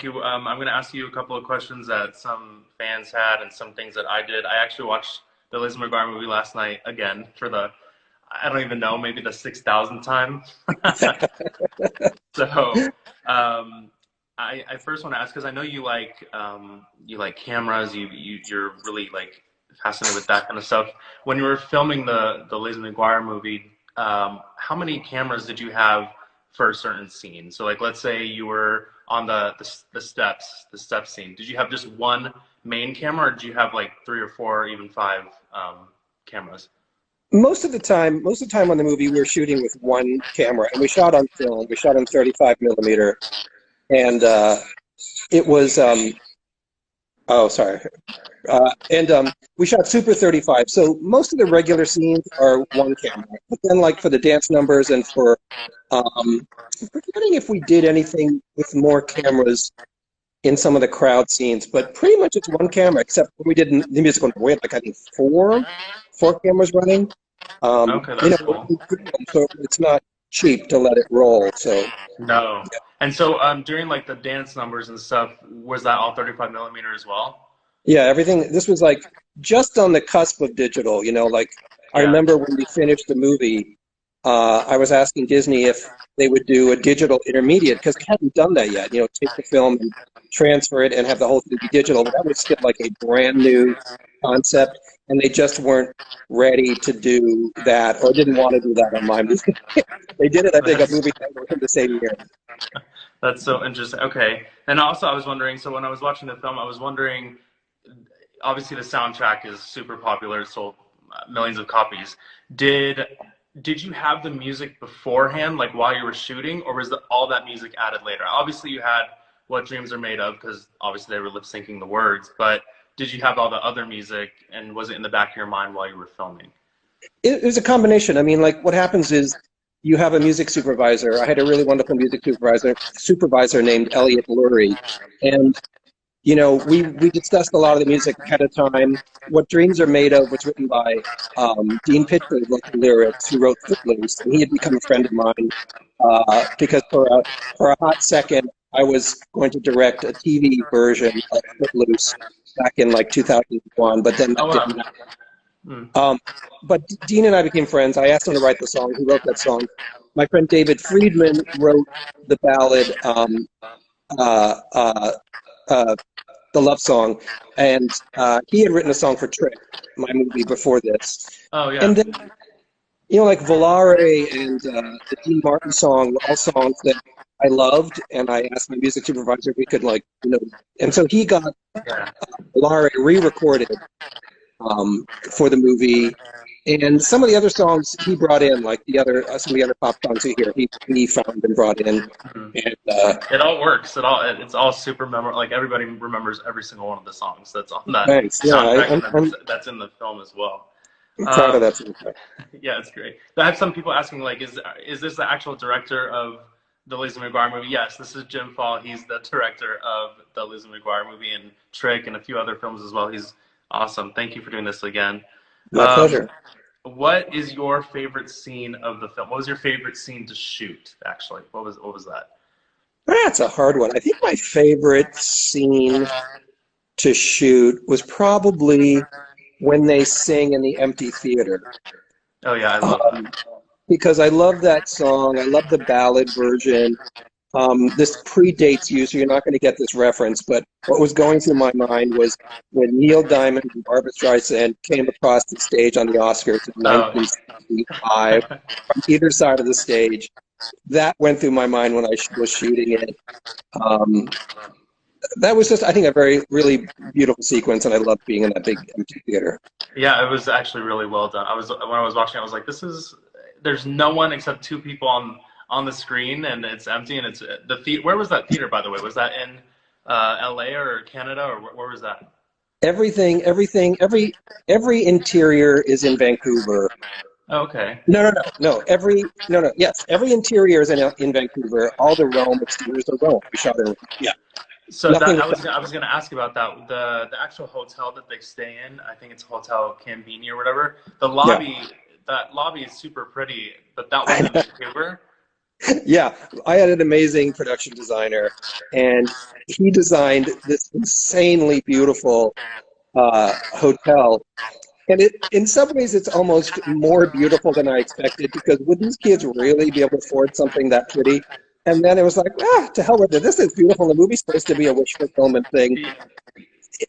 you. I'm going to ask you a couple of questions that some fans had and some things that I did. I actually watched the Lizzie McGuire movie last night again for the, I don't even know, maybe the 6,000th time. So, I first want to ask, because I know you like cameras, you're really like fascinated with that kind of stuff. When you were filming the Lizzie McGuire movie, how many cameras did you have for a certain scene? So like, let's say you were on the step scene. Did you have just one main camera, or did you have like three or four, even five cameras? Most of the time on the movie, we were shooting with one camera, and we shot on film. We shot on 35 millimeter, and it was oh, sorry. We shot Super 35. So most of the regular scenes are one camera. But then, like for the dance numbers and for, I'm forgetting if we did anything with more cameras in some of the crowd scenes, but pretty much it's one camera, except when we did the musical number. We had like, I think, four cameras running. Okay, that's cool. So it's not cheap to let it roll. So No. And so during like the dance numbers and stuff, was that all 35 millimeter as well? yeah, everything. This was like just on the cusp of digital. Like I Yeah. remember when we finished the movie, I was asking Disney if they would do a digital intermediate because they hadn't done that yet. Take the film and transfer it and have the whole thing be digital. But that was still like a brand new concept, and they just weren't ready to do that or didn't want to do that on my movie. They did it, I think, a movie in the same year. That's so interesting. Okay. And also I was wondering, so when I was watching the film, I was wondering, obviously the soundtrack is super popular, it sold millions of copies. Did you have the music beforehand, like while you were shooting, or was all that music added later? Obviously you had What Dreams Are Made Of, because obviously they were lip syncing the words, but did you have all the other music, and was it in the back of your mind while you were filming? It was a combination. I mean, like what happens is you have a music supervisor. I had a really wonderful music supervisor named Elliot Lurie, and we discussed a lot of the music ahead of time. What Dreams Are Made Of was written by Dean Pitcher, who wrote the lyrics, who wrote Footloose, and he had become a friend of mine because for a hot second, I was going to direct a TV version of Footloose back in like 2001, but then Oh, that wow. didn't happen. But Dean and I became friends. I asked him to write the song. He wrote that song. My friend David Friedman wrote the ballad, uh, uh, uh, the love song, and he had written a song for Trick, my movie before this. Oh, yeah. And then, like Volare and the Dean Martin song were all songs that I loved, and I asked my music supervisor if we could, and so he got Yeah. Volare re-recorded for the movie. And some of the other songs he brought in, like some of the other pop songs you hear, he found and brought in. Mhm. And It all works. It's all super memorable. Like everybody remembers every single one of the songs that's on that thanks. Yeah, soundtrack, I'm and that's in the film as well. proud of Um, that soundtrack. yeah, it's great. I have some people asking, like, is this the actual director of the Lizzie McGuire movie? Yes, this is Jim Fall. He's the director of the Lizzie McGuire movie and Trick and a few other films as well. He's awesome. Thank you for doing this again. My Um, pleasure. what is your favorite scene of the film? What was your favorite scene to shoot, actually? What was that? That's a hard one. I think my favorite scene to shoot was probably when they sing in the empty theater. Oh yeah, I love Um, that. because I love that song. I love the ballad version. This predates you, so you're not going to get this reference, but what was going through my mind was when Neil Diamond and Barbra Streisand came across the stage on the Oscars in Oh, 1965 from either side of the stage. That went through my mind when I was shooting it. Um, that was just, I think, a very, really beautiful sequence, and I loved being in that big empty theater. yeah, it was actually really well done. When I was watching, I was like, there's no one except two people on the screen, and it's empty, and it's the theater. Where was that theater, by the way? Was that in LA or Canada, or where was that? Every interior is in Vancouver. Oh, okay. No. Yes, every interior is in Vancouver. All the Rome exteriors are Rome. We shot in. Yeah, So nothing. I was gonna ask about that. The actual hotel that they stay in, I think it's Hotel Cambini or whatever. Yeah, That lobby is super pretty, but that was in Vancouver. Yeah, I had an amazing production designer, and he designed this insanely beautiful hotel. And in some ways, it's almost more beautiful than I expected because would these kids really be able to afford something that pretty? And then it was like, to hell with it. This is beautiful. The movie's supposed to be a wish fulfillment thing.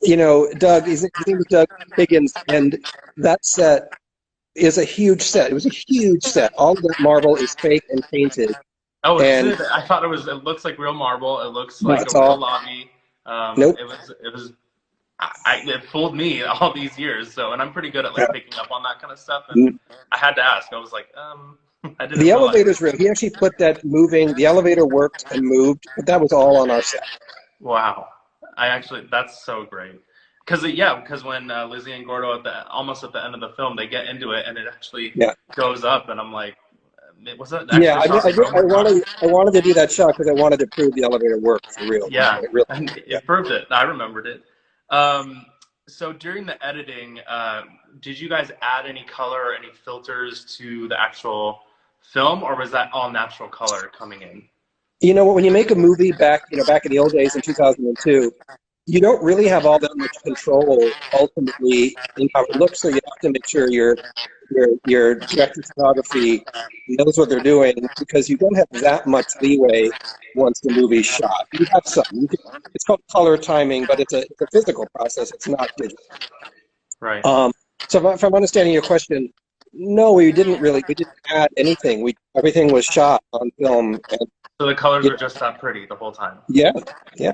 You know, his name is Doug Higgins, and that set is a huge set. It was a huge set. All of that marble is fake and painted, Oh, is and it? I thought it was. It looks like real marble. It looks no, like a it's real all lobby. nope. It was. It fooled me all these years. So, and I'm pretty good at like picking up on that kind of stuff. And I had to ask. I was like, I didn't The realize. elevator's real. He actually put that moving. The elevator worked and moved, but that was all on our set. Wow. I actually, that's so great. Because yeah, because when Lizzie and Gordo almost at the end of the film, they get into it and it actually Yeah. goes up, and I'm like, was that Yeah, actually shot in Rome or not? I wanted to do that shot because I wanted to prove the elevator worked for real. Yeah, It really, and yeah. it proved it. I remembered it. Um, so during the editing, did you guys add any color or any filters to the actual film, or was that all natural color coming in? You know what? When you make a movie back in the old days in 2002, you don't really have all that much control ultimately in how it looks. So you have to make sure your director of photography knows what they're doing because you don't have that much leeway once the movie's shot. You have some. It's called color timing, but it's a physical process. It's not digital. Right. Um, so if I'm understanding your question, no, we didn't add anything. Everything was shot on film, and So the colors you are know, just that pretty the whole time. yeah, yeah,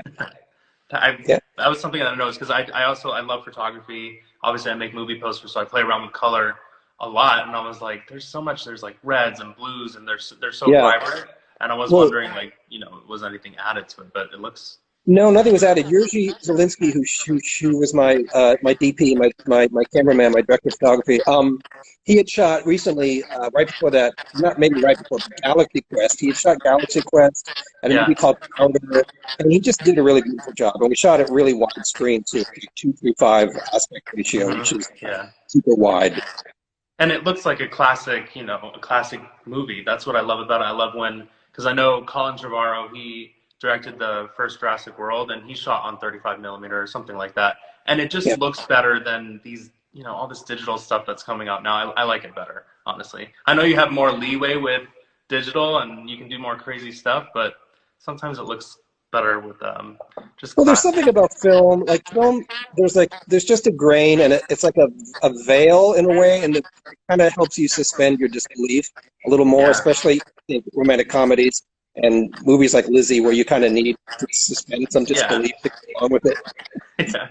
I yeah. that was something that I noticed because I love photography. Obviously, I make movie posters, so I play around with color a lot. And I was like, there's so much. There's like reds and blues, and they're so Yeah. vibrant. And I was Well, wondering, like, was anything added to it? But it looks no, nothing was added. Yurzy Zielinski, who was my DP, my cameraman, my director of photography. He had shot recently, right before that, not maybe right before, but Galaxy Quest. He had shot Galaxy Quest and a yeah, movie called Powder, and he just did a really beautiful job. And we shot it really widescreen too, 2:3:5 aspect ratio, which is yeah. super wide. And it looks like a classic, a classic movie. That's what I love about it. I love because I know Colin Trevorrow, he directed the first Jurassic World, and he shot on 35 millimeter or something like that. And it just Yeah. looks better than these, all this digital stuff that's coming out now. I like it better, honestly. I know you have more leeway with digital, and you can do more crazy stuff, but sometimes it looks better with just Well, there's classic. something about film, like film. There's just a grain, and it's like a veil in a way, and it kind of helps you suspend your disbelief a little more, Yeah, especially in romantic comedies and movies like Lizzie, where you kind of need to suspend some yeah, disbelief to go along with it. yeah.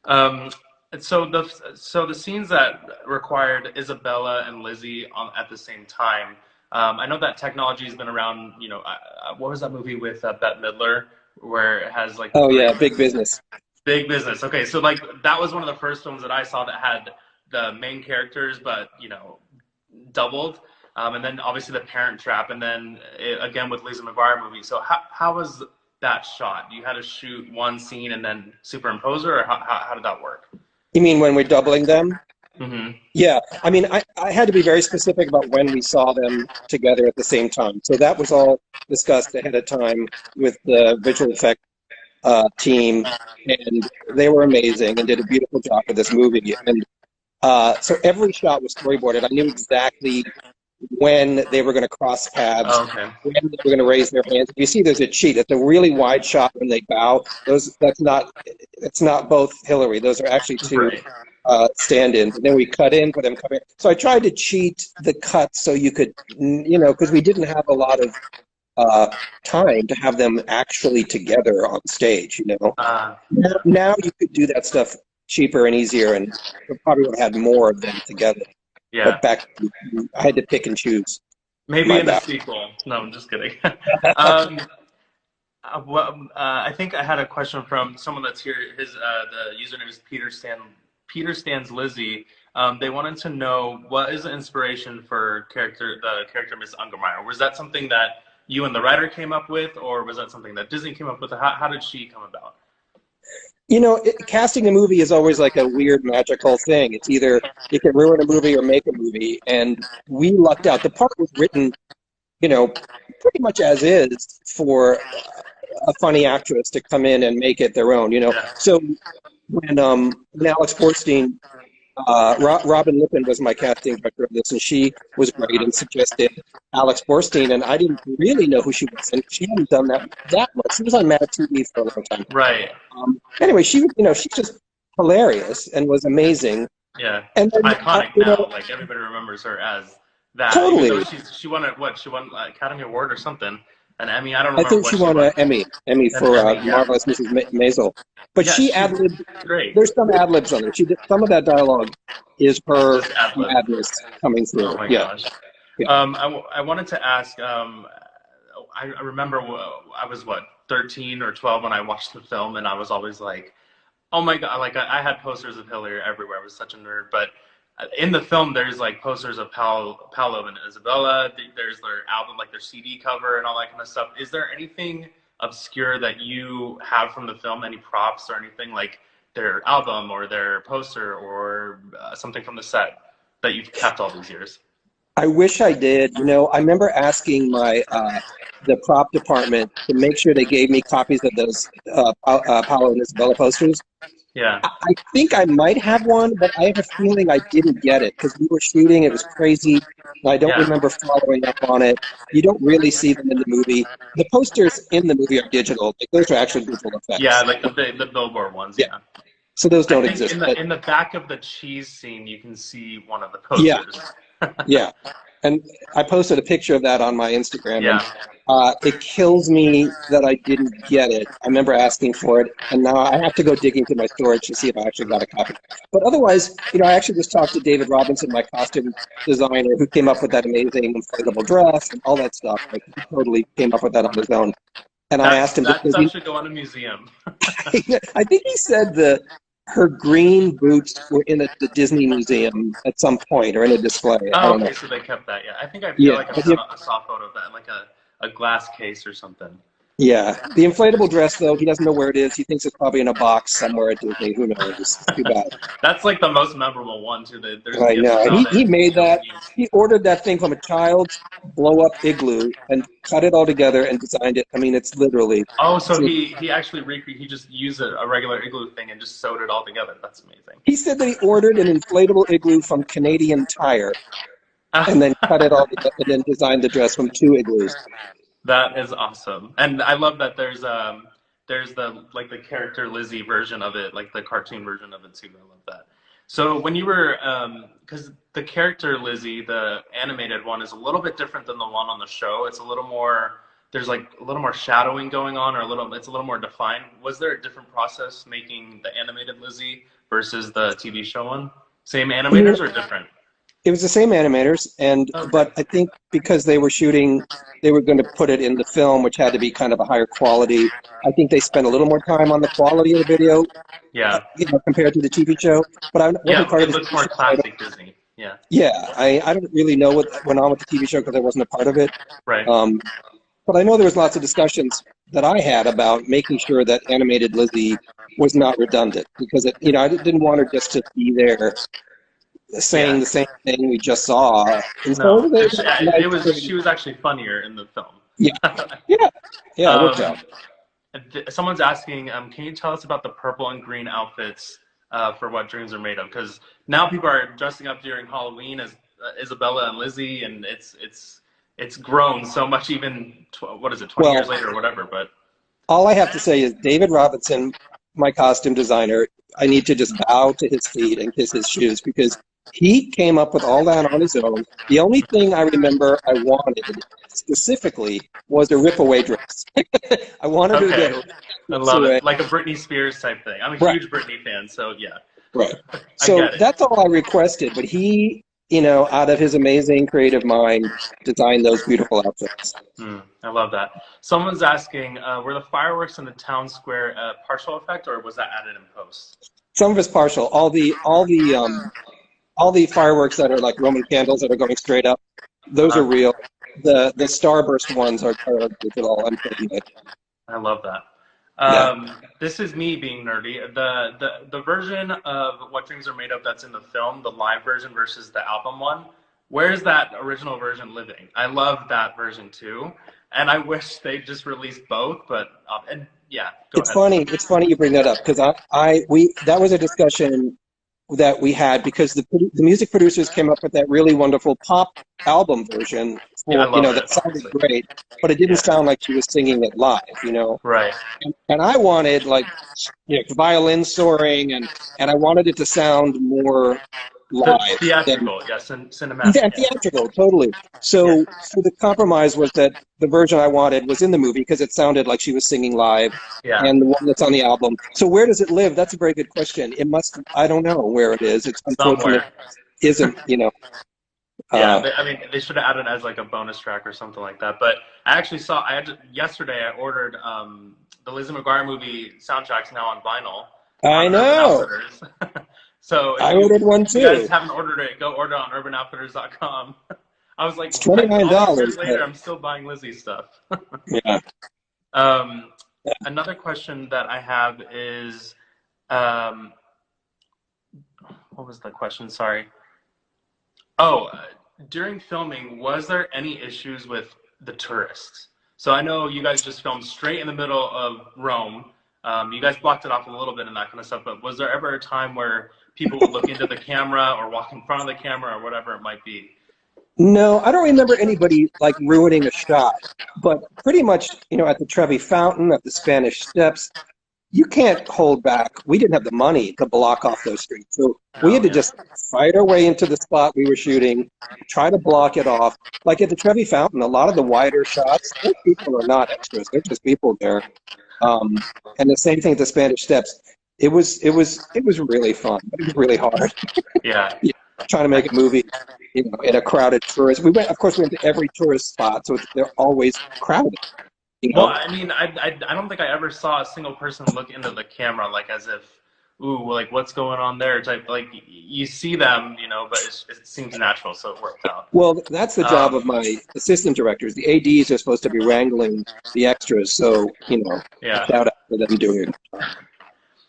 Um, and so the scenes that required Isabella and Lizzie at the same time. I know that technology has been around. What was that movie with Bette Midler where it has like the Oh three yeah, big business. big business? Okay, so like that was one of the first films that I saw that had the main characters, but doubled. And then obviously the Parent Trap, and then again with Lizzie Mcguire Movie. So how was that shot? You had to shoot one scene and then superimpose it, or how did that work? You mean when we're doubling them? Mm-hmm. Yeah, I mean, I had to be very specific about when we saw them together at the same time. So that was all discussed ahead of time with the visual effect team, and they were amazing and did a beautiful job for this movie. And so every shot was storyboarded. I knew exactly when they were going to cross paths, Oh, okay. when they were going to raise their hands. If you see, there's a cheat. It's a really wide shot when they bow. It's not both Hilary. Those are actually two Right. stand-ins. And then we cut in for them coming. So I tried to cheat the cuts so you could, because we didn't have a lot of time to have them actually together on stage. Uh, Now you could do that stuff cheaper and easier, and we probably would have had more of them together. yeah. But back, I had to pick and choose Maybe my in the back. sequel. No, I'm just kidding. I think I had a question from someone that's here. The username is Peter Stands Lizzie. They wanted to know what is the inspiration for the character Miss Ungermeyer. Was that something that you and the writer came up with, or was that something that Disney came up with? How did she come about? Casting a movie is always like a weird magical thing. It's either it can ruin a movie or make a movie, and we lucked out. The part was written, you know, pretty much as is for a funny actress to come in and make it their own, you know. Yeah. So when Alex Borstein, Robin Lippin was my casting director of this, and she was great and suggested Alex Borstein, and I didn't really know who she was, and she hadn't done that much. She was on Mad TV for a long time. Right. Anyway, she's just hilarious and was amazing. Yeah. And then, Iconic now. Like everybody remembers her as that. Totally. Even though she won she won an Academy Award or something. An Emmy. I don't I remember think what she won an Emmy for Emmy, yeah. Marvelous Mrs. Maisel. But Yeah, she ad-libbed. Great. There's some ad-libs on it. She did some of that dialogue is her madness coming through. Oh my gosh. Yeah. I wanted to ask. I remember I was 13 or 12 when I watched the film, and I was always like, oh my god! Like I had posters of Hilary everywhere. I was such a nerd, but in the film, there's like posters of Paolo and Isabella. There's their album, like their CD cover and all that kind of stuff. Is there anything obscure that you have from the film? Any props or anything like their album or their poster or something from the set that you've kept all these years? I wish I did. You know, I remember asking my the prop department to make sure they gave me copies of those Paolo and Isabella posters. Yeah. I think I might have one, but I have a feeling I didn't get it because we were shooting. It was crazy. I don't remember following up on it. You don't really see them in the movie. The posters in the movie are digital. Like, those are actually digital effects. Yeah, like the billboard ones. Yeah. So those don't exist. In the back of the cheese scene, you can see one of the posters. Yeah. Yeah. And I posted a picture of that on my Instagram. Yeah. And it kills me that I didn't get it. I remember asking for it, and now I have to go digging through my storage to see if I actually got a copy. But otherwise, you know, I actually just talked to David Robinson, my costume designer, who came up with that amazing inflatable dress and all that stuff. Like, he totally came up with that on his own. And I asked him... That stuff should go in a museum. I think he said her green boots were in the Disney Museum at some point, or in a display. Oh, okay, so they kept that, yeah. I think I feel like I saw a photo of that, like a glass case or something. Yeah. The inflatable dress, though, he doesn't know where it is. He thinks it's probably in a box somewhere at Disney. Who knows? It's too bad. That's like the most memorable one, too. I know. He made that. He ordered that thing from a child's blow-up igloo and cut it all together and designed it. I mean, it's literally... Oh, so he actually he just used a regular igloo thing and just sewed it all together. That's amazing. He said that he ordered an inflatable igloo from Canadian Tire and then cut it all together and then designed the dress from 2 igloos. That is awesome, and I love that there's the character Lizzie version of it, like the cartoon version of it too. I love that. So when you were, because the character Lizzie, the animated one, is a little bit different than the one on the show. It's a little more, there's like a little more shadowing going on, or it's a little more defined. Was there a different process making the animated Lizzie versus the TV show one? Same animators or different? It was the same animators, but I think because they were shooting, they were going to put it in the film, which had to be kind of a higher quality. I think they spent a little more time on the quality of the video, compared to the TV show. But it looks more classic Disney. Yeah. Yeah, I don't really know what went on with the TV show because I wasn't a part of it. Right. But I know there was lots of discussions that I had about making sure that animated Lizzie was not redundant because I didn't want her just to be there saying the same thing we just saw. She was actually funnier in the film. Yeah, it worked out. Someone's asking, can you tell us about the purple and green outfits for What Dreams Are Made Of? Because now people are dressing up during Halloween as Isabella and Lizzie, and it's grown so much. Even 20 years later or whatever. But all I have to say is David Robinson, my costume designer, I need to just bow to his feet and kiss his shoes because he came up with all that on his own. The only thing I remember I wanted specifically was a rip-away dress. I wanted to get her. I love it. Like a Britney Spears type thing. I'm a huge Britney fan, so yeah. Right. So that's all I requested, but he, out of his amazing creative mind, designed those beautiful outfits. I love that. Someone's asking, were the fireworks in the town square a partial effect, or was that added in post? Some of it's partial. All the fireworks that are like Roman candles that are going straight up, those are real. The starburst ones are digital. I love that. This is me being nerdy. The version of What Dreams Are Made Of that's in the film, the live version versus the album one, where's that original version living? I love that version too. and I wish they just released both. But and yeah, go It's ahead. funny. It's funny you bring that up because that was a discussion that we had because the music producers came up with that really wonderful pop album version Yeah, I for, love it. that sounded Obviously, great, but it didn't yeah, sound like she was singing it live. right. And I wanted like, violin soaring and I wanted it to sound more live than Theatrical, yes, and cinematic. yeah, theatrical, totally. Yeah, So the compromise was that the version I wanted was in the movie because it sounded like she was singing live, yeah, and the one that's on the album. So where does it live? That's a very good question. It must. I don't know where it is. It's unfortunate. somewhere. Isn't Yeah, uh, I mean, they should have added as like a bonus track or something like that. But I actually saw. Yesterday. I ordered the Lizzie McGuire movie soundtracks now on vinyl I on Urban know. Outfitters. So I ordered one if you guys too. haven't ordered it, go order it on UrbanOutfitters.com. I was like, It's what? All these years $29, later, but I'm still buying Lizzie stuff. yeah. um, Another question that I have is, um, what was the question? Sorry. Oh, during filming, was there any issues with the tourists? So I know you guys just filmed straight in the middle of Rome. You guys blocked it off a little bit and that kind of stuff, but was there ever a time where people would look into the camera or walk in front of the camera or whatever it might be? No, I don't remember anybody like ruining a shot, but pretty much, at the Trevi Fountain, at the Spanish Steps, you can't hold back. We didn't have the money to block off those streets. So we No, had to yeah. just fight our way into the spot we were shooting, try to block it off. Like at the Trevi Fountain, a lot of the wider shots, those people are not extras. They're just people there. And the same thing at the Spanish Steps. It was really fun, but it was really hard. Yeah. Yeah, trying to make a movie, in a crowded tourist. Of course, we went to every tourist spot, so they're always crowded. You Well, know, I mean, I don't think I ever saw a single person look into the camera like as if, ooh, like what's going on there? Type like you see them, but it seems natural, so it worked out. well, that's the job of Um, my assistant directors. The ADs are supposed to be wrangling the extras, so yeah. shout out to them doing it.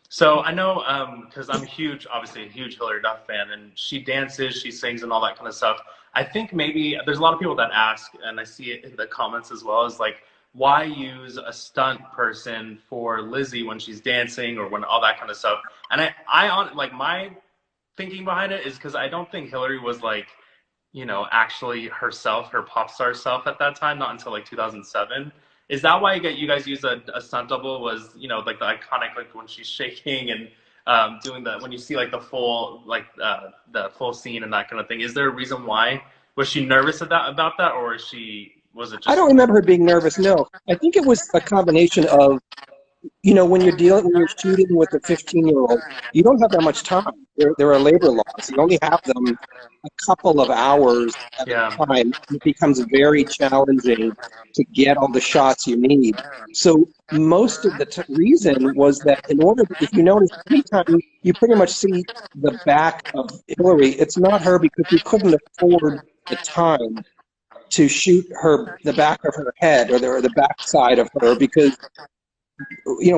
So I know, because I'm obviously a huge Hilary Duff fan, and she dances, she sings, and all that kind of stuff. I think maybe there's a lot of people that ask, and I see it in the comments as well, is like, why use a stunt person for Lizzie when she's dancing or when all that kind of stuff? And like my thinking behind it is because I don't think Hilary was like, actually herself, her pop star self at that time, not until like 2007. Is that why you guys use a stunt double? Was like the iconic like when she's shaking and doing the when you see like the full scene and that kind of thing? Is there a reason why? Was she nervous about that, or was it I just don't remember her being nervous. No, I think it was a combination of when you're shooting with a 15-year-old, you don't have that much time. There are labor laws. You only have them a couple of hours at yeah a time. It becomes very challenging to get all the shots you need. So most of the reason was that if you notice, anytime you pretty much see the back of Hillary, it's not her because we couldn't afford the time to shoot the back of her head or the back side of her because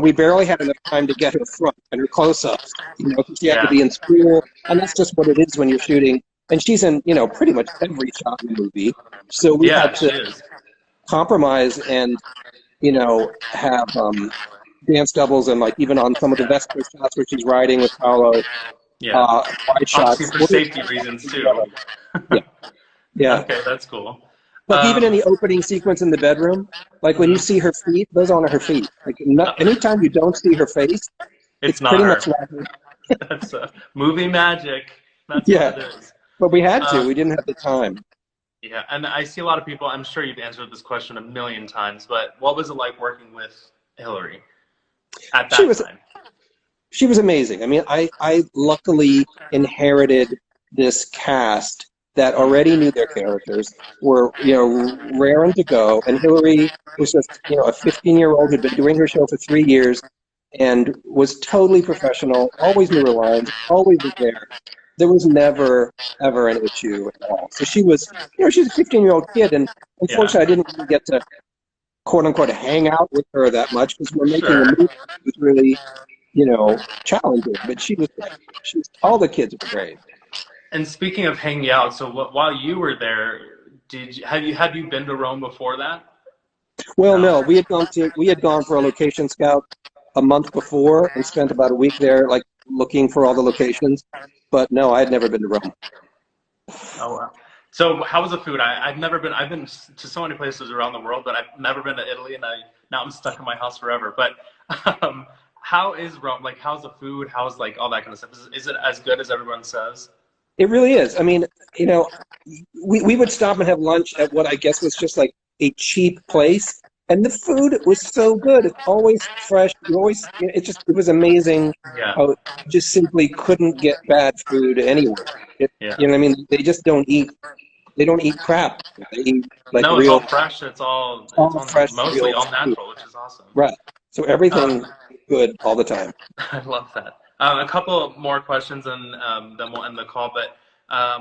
we barely had enough time to get her front and her close-ups, 'cause she had to yeah be in school, and that's just what it is when you're shooting. And she's in, pretty much every shot in the movie. So we yeah had she to is compromise and, have dance doubles and like even on some of the yeah Vesper shots where she's riding with Paolo, yeah wide obviously shots. for safety reasons too. Yeah, yeah. Okay, that's cool. Like even in Um, the opening sequence in the bedroom, like when you mhm. see her feet, those aren't her feet. Like anytime you don't see her face, it's It's not pretty her. much not her. That's movie magic. That's what it Yeah, is. but we had to. Um, We didn't have the time. yeah, and I see a lot of people. I'm sure you've answered this question a million times, but what was it like working with Hillary at She that was time? she was amazing. I mean, I luckily inherited this cast that already knew their characters, were raring to go, and Hillary was just a 15-year-old who'd been doing her show for 3 years and was totally professional, always knew her lines, always was there. There was never ever an issue at all. So she was, she's a 15-year-old kid, and Yeah, unfortunately, I didn't really get to quote unquote hang out with her that much because we're making a sure. movie that was really, challenging. But she was great. All the kids were great. And speaking of hanging out, so while you were there, did you, have you been to Rome before that? Well, No. no, we had gone for a location scout a month before and spent about a week there, like looking for all the locations. But no, I had never been to Rome. Oh wow. So how was the food? I've never been. I've been to so many places around the world, but I've never been to Italy, and now I'm stuck in my house forever. But um, how is Rome? Like, how's the food? How's like all that kind of stuff? Is it as good as everyone says? It really is. I mean, you know, we would stop and have lunch at what I guess was just like a cheap place, and the food was so good. It's always fresh. You always, it was amazing Yeah, how you just simply couldn't get bad food anywhere. yeah. You know what I mean? They don't eat crap. They eat like No, it's all real, fresh. It's all all fresh, mostly real all food. natural, which is awesome. Right. So Um, everything good all the time. I love that. A couple more questions, and then we'll end the call. But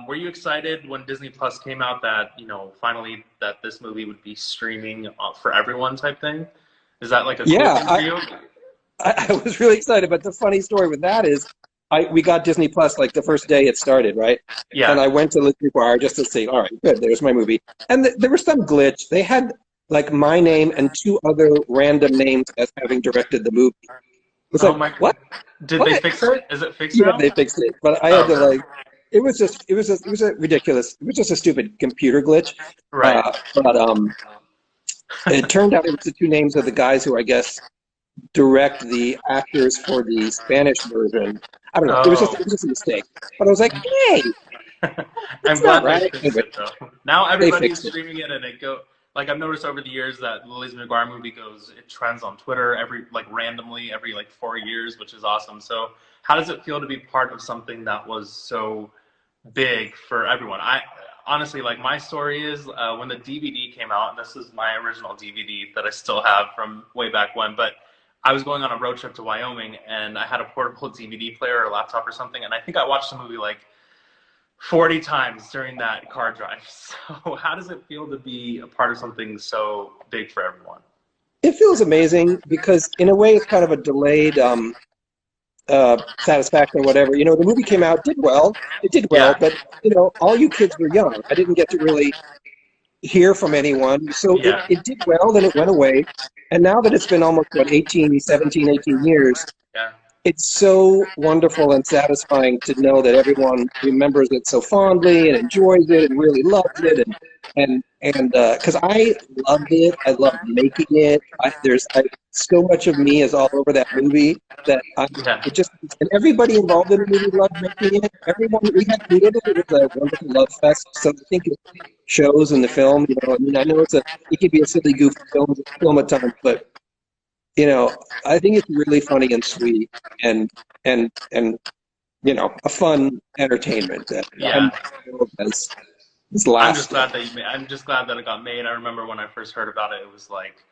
were you excited when Disney Plus came out that finally that this movie would be streaming for everyone type thing? Is that like a cool Yeah, thing for you? I was really excited. But the funny story with that is, we got Disney Plus like the first day it started, right? And Yeah. I went to Lizzie McGuire just to say, all right, good, there's my movie. And there was some glitch. They had like my name and two other random names as having directed the movie. It's Oh like, my. what? Did they What? fix it? Is it fixed Yeah, now? they fixed it. But I had to Oh, like, it was a ridiculous, it was just a stupid computer glitch. right. But it turned out it was the two names of the guys who I guess direct the actors for the Spanish version. I don't know. Oh. It was just a mistake. But I was like, hey, I'm that's not glad they right. fixed Anyway, it though. Now they everybody is fixed it. streaming it, and it go like I've noticed over the years that the Lizzie McGuire movie goes it trends on Twitter every like randomly every like 4 years, which is awesome. So how does it feel to be part of something that was so big for everyone? I honestly like my story is when the DVD came out, and this is my original DVD that I still have from way back when, but I was going on a road trip to Wyoming and I had a portable DVD player or a laptop or something, and I think I watched the movie like 40 times during that car drive. So, how does it feel to be a part of something so big for everyone? It feels amazing because, in a way, it's kind of a delayed satisfaction or whatever. You know, the movie came out, did well. It did well, Yeah, but, all you kids were young. I didn't get to really hear from anyone. So yeah, it did well, then it went away. And now that it's been almost, what, 18, 17, 18 years, yeah, it's so wonderful and satisfying to know that everyone remembers it so fondly and enjoys it and really loves it and because I loved it, I loved making it. So much of me is all over that movie that yeah. it just and everybody involved in the movie loved making it. Everyone we did it. It was a wonderful love fest. So I think it shows in the film. I mean, I know it can be a silly, goofy film at times, but I think it's really funny and sweet and a fun entertainment that I'm Yeah. proud has I'm just lasted. glad that I'm just glad that it got made. I remember when I first heard about it, it was like,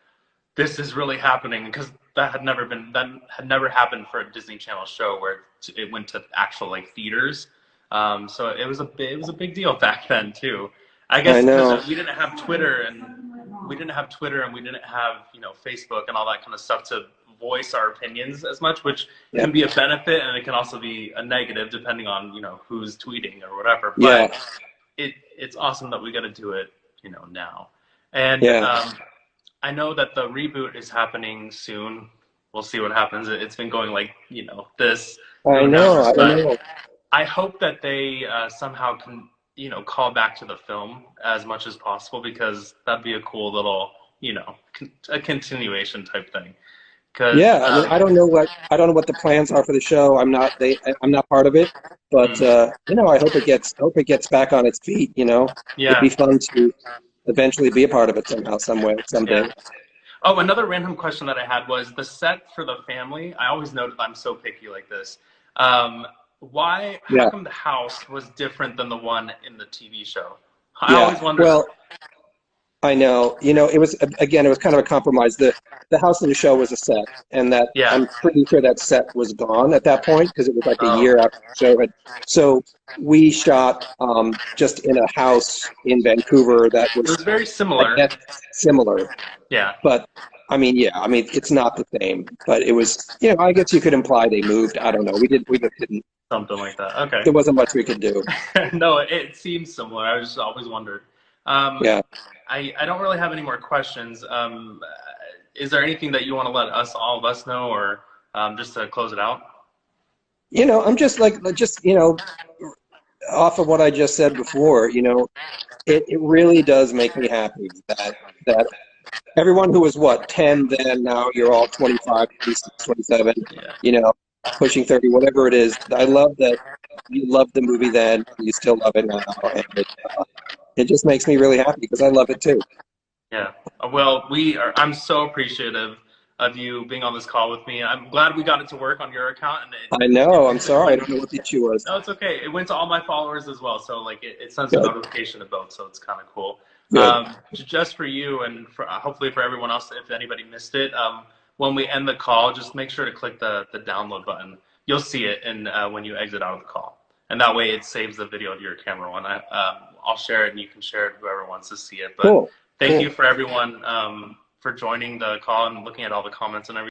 this is really happening because that had never happened for a Disney Channel show where it went to actual like theaters. So it was a big deal back then too. I I guess because know. we didn't have Twitter and we didn't have Facebook and all that kind of stuff to voice our opinions as much, which Yeah. can be a benefit and it can also be a negative depending on who's tweeting or whatever. Yeah. But it's awesome that we got to do it now. And Yeah. I know that the reboot is happening soon. We'll see what happens. It's been going like, this, I who know. knows? I don't But know. I hope that they somehow can, call back to the film as much as possible because that'd be a cool little, a continuation type thing. Because, Yeah. I mean, I don't know what the plans are for the show. I'm not part of it, but I hope it gets back on its feet. It'd yeah, be fun to eventually be a part of it somehow, some way, yeah. someday. Oh, another random question that I had was the set for the family. I always noted I'm so picky like this. How Yeah. come the house was different than the one in the TV show? I Yeah. always wondered Well, that. I know. It was kind of a compromise. The house in the show was a set, and that Yeah. I'm pretty sure that set was gone at that point because it was like a Oh, year after the show had. So we shot just in a house in Vancouver that it was, was very I similar. guess, similar, Yeah, but I mean, yeah, I mean, it's not the same, but it was, I guess you could imply they moved. I don't know. We just didn't. something like that. Okay. There wasn't much we could do. No, it seems similar. I just always wondered. Um, Yeah. I don't really have any more questions. Is there anything that you want to let all of us know, or just to close it out? I'm just just, off of what I just said before, it really does make me happy that everyone who was what, 10 then, now you're all 25, 26, 27, Yeah. you know, pushing 30, whatever it is. I love that you loved the movie then and you still love it now. And it just makes me really happy because I love it too. Yeah. Well, I'm so appreciative of you being on this call with me. I'm glad we got it to work on your account, and I know. I'm it sorry. I like don't know what the issue was. no, it's okay. It went to all my followers as well, so like it sends a Good. notification to both, so it's kind of cool. Good. Just for you and for hopefully for everyone else, if anybody missed it, when we end the call, just make sure to click the download button. You'll see it, and when you exit out of the call, and that way it saves the video to your camera. When I'll share it, and you can share it whoever wants to see it. But Cool. thank you Cool. for everyone for joining the call and looking at all the comments and everything.